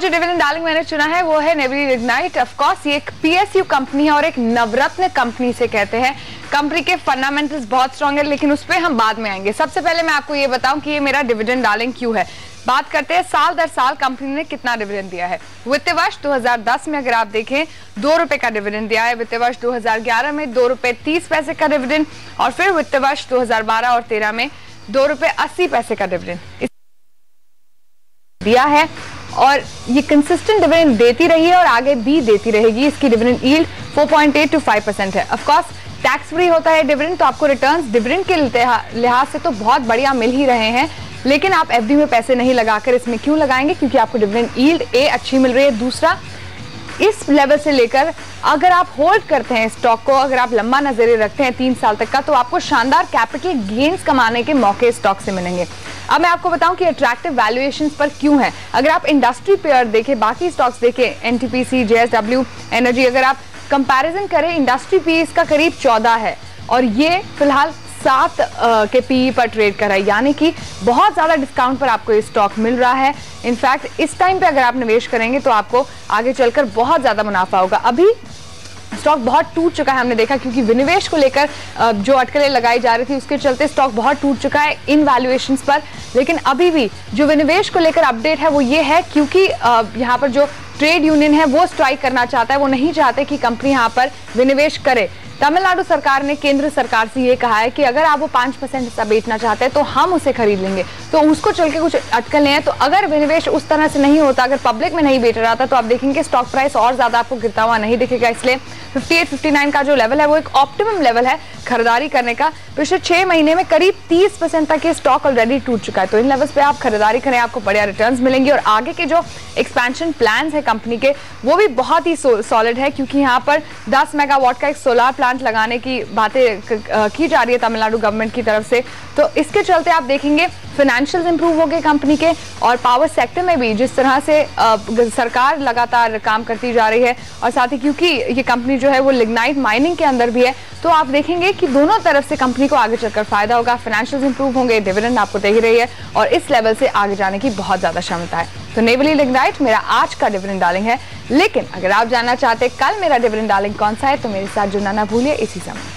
जो dividend darling मैंने चुना है वो है नेवली लिग्नाइट। ऑफ कोर्स ये एक पीएसयू कंपनी है और एक नवरत्न कंपनी से कहते हैं। कंपनी के फंडामेंटल्स बहुत स्ट्रांग है, लेकिन उस पर हम बाद में आएंगे। सबसे पहले मैं आपको ये बताऊं कि ये मेरा डिविडेंड डार्लिंग क्यों है। बात करते हैं साल दर साल कंपनी ने कितना डिविडेंड दिया है। वित्तीय वर्ष 2010 में अगर आप देखें 2 रुपए का डिविडेंड दिया है। वित्तीय वर्ष 2011 में 2 रुपए 30 पैसे का डिविडेंड, और फिर वित्तीय वर्ष 2012 और 13 में 2 रुपए 80 पैसे का डिविडेंड दिया है। और ये कंसिस्टेंट डिविडेंड देती रही है और आगे भी देती रहेगी। इसकी डिविडेंड यील्ड 4.8 to 5% है। ऑफ कोर्स टैक्स फ्री होता है डिविडेंड, तो आपको रिटर्न्स डिविडेंड के लिहाज से तो बहुत बढ़िया मिल ही रहे हैं। लेकिन आप एफडी में पैसे नहीं लगाकर इसमें क्यों लगाएंगे? क्योंकि आपको डिविडेंड यील्ड अच्छी मिल रही है। दूसरा, इस लेवल से लेकर अगर आप होल्ड करते हैं स्टॉक को, अगर आप लंबा नजरिया रखते हैं 3 साल तक का, तो आपको शानदार कैपिटल गेन्स कमाने के मौके स्टॉक से मिलेंगे। अब मैं आपको बताऊं कि अट्रैक्टिव वैल्यूएशंस पर क्यों है। अगर आप इंडस्ट्री पेयर देखें, बाकी स्टॉक्स देखें, एनटीपीसी, जेएसडब्ल्यू एनर्जी, अगर आप कंपैरिजन करें, इंडस्ट्री पी इसका करीब 14 है और ये फिलहाल 7 के पीई पर ट्रेड कर रहा है, यानी कि बहुत ज्यादा डिस्काउंट पर आपको ये स्टॉक मिल रहा है। इनफैक्ट इस टाइम पे अगर आप निवेश करेंगे तो आपको आगे चलकर बहुत ज्यादा मुनाफा होगा। अभी स्टॉक बहुत टूट चुका है, हमने देखा, क्योंकि विनिवेश को लेकर जो अटकलें लगाई जा रही थी उसके चलते स्टॉक बहुत टूट चुका है इन वैल्यूएशंस पर। लेकिन अभी भी जो विनिवेश को लेकर अपडेट है वो ये है, क्योंकि यहाँ पर जो ट्रेड यूनियन है वो स्ट्राइक करना चाहता है, वो नहीं चाहते कि कंपनी यहाँ पर विनिवेश करे। तमिलनाडु सरकार ने केंद्र सरकार से ये कहा है कि अगर आप वो 5% हिस्सा बेचना चाहते हैं तो हम उसे खरीद लेंगे। तो उसको चल के कुछ अटकलें हैं। तो अगर विनिवेश उस तरह से नहीं होता, अगर पब्लिक में नहीं बेच रहा था, तो आप देखेंगे स्टॉक प्राइस और ज्यादा आपको गिरता हुआ नहीं दिखेगा। इसलिए 58-59 का जो लेवल है वो एक ऑप्टिमम लेवल है खरीदारी करने का। पिछले 6 महीने में करीब 30% तक ये स्टॉक ऑलरेडी टूट चुका है। तो इन लेवल्स पे आप खरीदारी करें, आपको बढ़िया रिटर्न्स मिलेंगे। और आगे के जो एक्सपेंशन प्लान्स है कंपनी के वो भी बहुत ही सॉलिड है, क्योंकि यहाँ पर 10 मेगावाट का एक सोलर प्लांट लगाने की बातें की जा रही है तमिलनाडु गवर्नमेंट की तरफ से। तो इसके चलते आप देखेंगे फाइनेंशियल इंप्रूव हो गए कंपनी के, और पावर सेक्टर में भी जिस तरह से सरकार लगातार काम करती जा रही है, और साथ ही क्योंकि ये कंपनी जो है वो लिग्नाइट माइनिंग के अंदर भी है, तो आप देखेंगे कि दोनों तरफ से कंपनी को आगे चलकर फायदा होगा। फाइनेंशियल इंप्रूव होंगे, डिविडेंड आपको दे ही रही है, और इस लेवल से आगे जाने की बहुत ज्यादा क्षमता है। तो नेवली लिग्नाइट मेरा आज का डिविडेंड डार्लिंग है। लेकिन अगर आप जानना चाहते हैं कल मेरा डिविडेंड डार्लिंग कौन सा है, तो मेरे साथ जुड़ना ना भूलिए इसी समय।